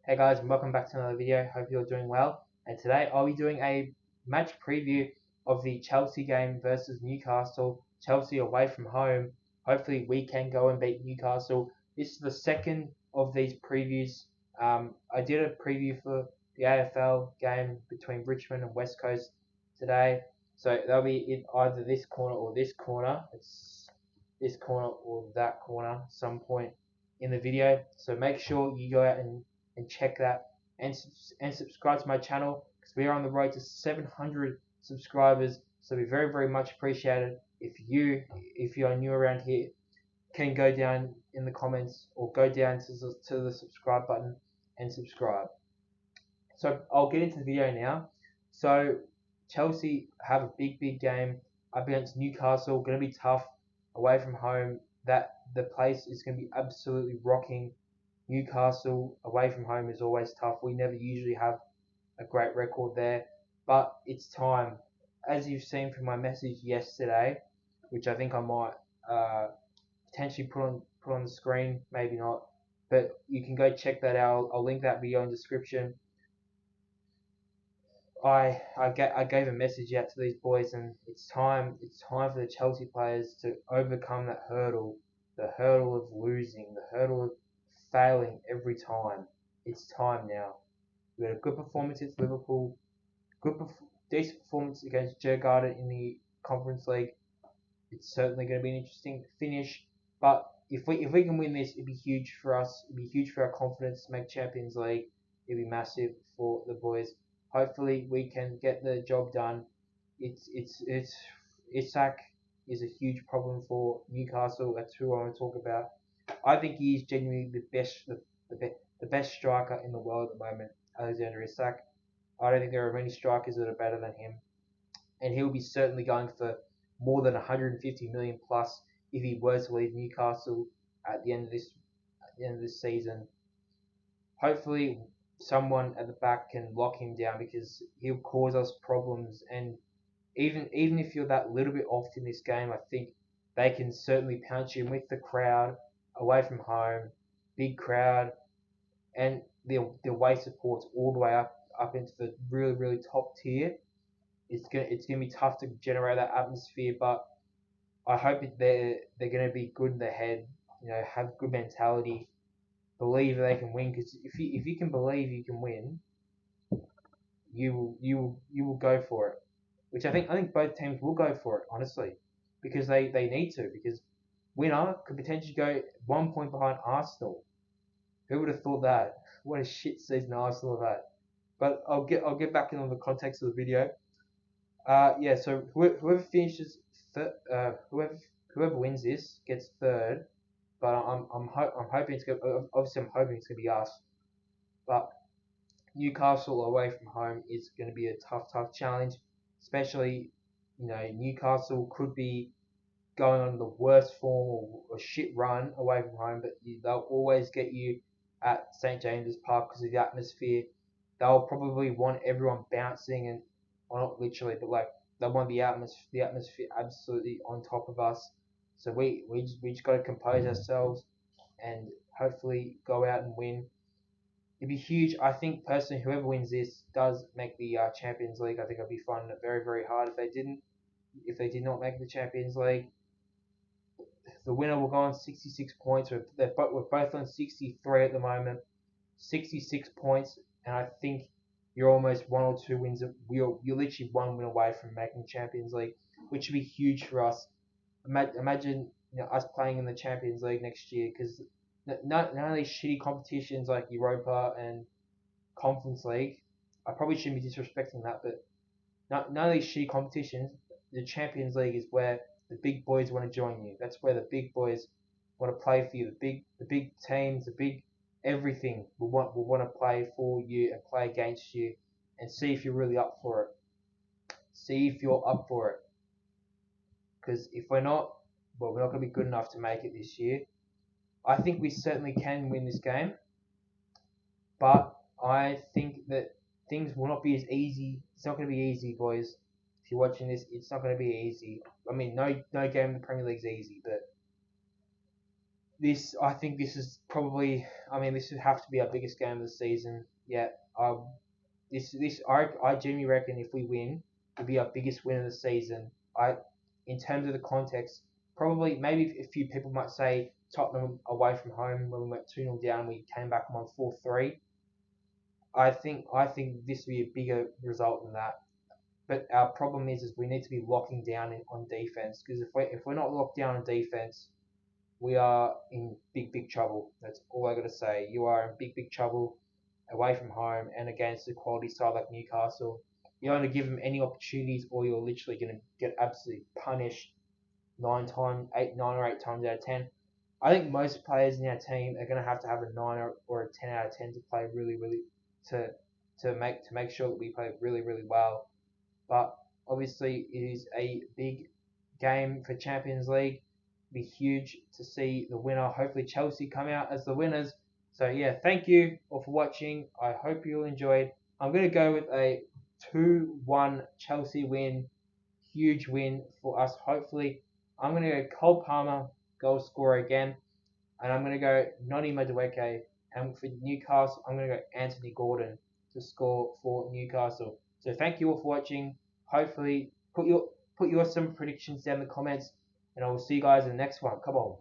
Hey guys, and welcome back to another video. Hope you're doing well. And today I'll be doing a match preview of the Chelsea game versus Newcastle. Chelsea away from home. Hopefully we can go and beat Newcastle. This is the second of these previews. I did a preview for the AFL game between Richmond and West Coast today. So that'll be in either this corner or this corner. It's this corner or that corner some point in the video. So make sure you go out and check that and subscribe to my channel because we are on the road to 700 subscribers. So we very much appreciated if you are new around here can go down in the comments or go down to the subscribe button and subscribe. So I'll get into the video now. So Chelsea have a big game up against Newcastle. Going to be tough away from home. That the place is going to be absolutely rocking. Newcastle away from home is always tough. We never usually have a great record there, but it's time. As you've seen from my message yesterday, which I think I might potentially put on the screen, maybe not, but you can go check that out. I'll link that video in the description. I gave a message out to these boys, and it's time for the Chelsea players to overcome that hurdle, the hurdle of losing, the hurdle of failing every time. It's time now. We had a good performance against Liverpool, decent performance against Djurgården in the Conference League. It's certainly going to be an interesting finish, but if we can win this, it'd be huge for us. It'd be huge for our confidence to make Champions League. It'd be massive for the boys. Hopefully, we can get the job done. Isak is a huge problem for Newcastle. That's who I want to talk about. I think he is genuinely the best striker in the world at the moment, Alexander Isak. I don't think there are many strikers that are better than him, and he'll be certainly going for more than 150 million plus if he were to leave Newcastle at the end of this season. Hopefully, someone at the back can lock him down because he'll cause us problems. And even if you're that little bit off in this game, I think they can certainly punch in with the crowd away from home, big crowd, and the away supports all the way up into the really top tier. It's gonna be tough to generate that atmosphere, but I hope they're gonna be good in their head. You know, have good mentality, believe they can win. Because if you can believe you can win, you will go for it. Which I think both teams will go for it, honestly, because they need to. Because winner could potentially go 1 point behind Arsenal. Who would have thought that? What a shit season Arsenal have had. But I'll get back into the context of the video. Yeah. So whoever finishes whoever wins this gets third. But I'm hoping it's gonna, obviously I'm hoping it's gonna be us. But Newcastle away from home is going to be a tough challenge, especially Newcastle could be going on the worst form or a shit run away from home, but they'll always get you at St James's Park because of the atmosphere. They'll probably want everyone bouncing and, well, not literally, but like they want the atmosphere absolutely on top of us. So we just got to compose ourselves and hopefully go out and win. It'd be huge. I think personally, whoever wins this does make the Champions League. I think I'd be finding it very hard if they did not make the Champions League. The winner will go on 66 points. We're both on 63 at the moment. 66 points, and I think you're almost one or two wins. You're literally one win away from making Champions League, which would be huge for us. Imagine us playing in the Champions League next year, because none of these shitty competitions like Europa and Conference League. I probably shouldn't be disrespecting that, but none of these shitty competitions. The Champions League is where the big boys want to join you. That's where the big boys want to play for you. The big teams, the big everything will want to play for you and play against you, and see if you're really up for it. See if you're up for it. Because if we're not, well, we're not going to be good enough to make it this year. I think we certainly can win this game, but I think that things will not be as easy. It's not going to be easy, boys. If you're watching this, it's not going to be easy. I mean, no game in the Premier League is easy, but I think this is probably. I mean, this would have to be our biggest game of the season yet. I genuinely reckon if we win, it'll be our biggest win of the season. In terms of the context, probably maybe a few people might say Tottenham away from home when we went 2-0 down, we came back and won 4-3. I think this will be a bigger result than that. But our problem is we need to be locking down on defense because if we're not locked down on defense, we are in big trouble. That's all I got to say. You are in big trouble away from home and against a quality side like Newcastle. You don't give them any opportunities, or you're literally going to get absolutely punished 9 or 8 times out of 10. I think most players in our team are going to have a 9 or a 10 out of 10 to play really to make sure that we play really well. But obviously, it is a big game for Champions League. It'll be huge to see the winner. Hopefully, Chelsea come out as the winners. So yeah, thank you all for watching. I hope you all enjoyed. I'm gonna go with a 2-1 Chelsea win. Huge win for us. Hopefully, I'm gonna go Cole Palmer goal scorer again, and I'm gonna go Noni Madueke. And for Newcastle, I'm gonna go Anthony Gordon to score for Newcastle. So thank you all for watching. Hopefully, put your some predictions down in the comments, and I will see you guys in the next one. Come on.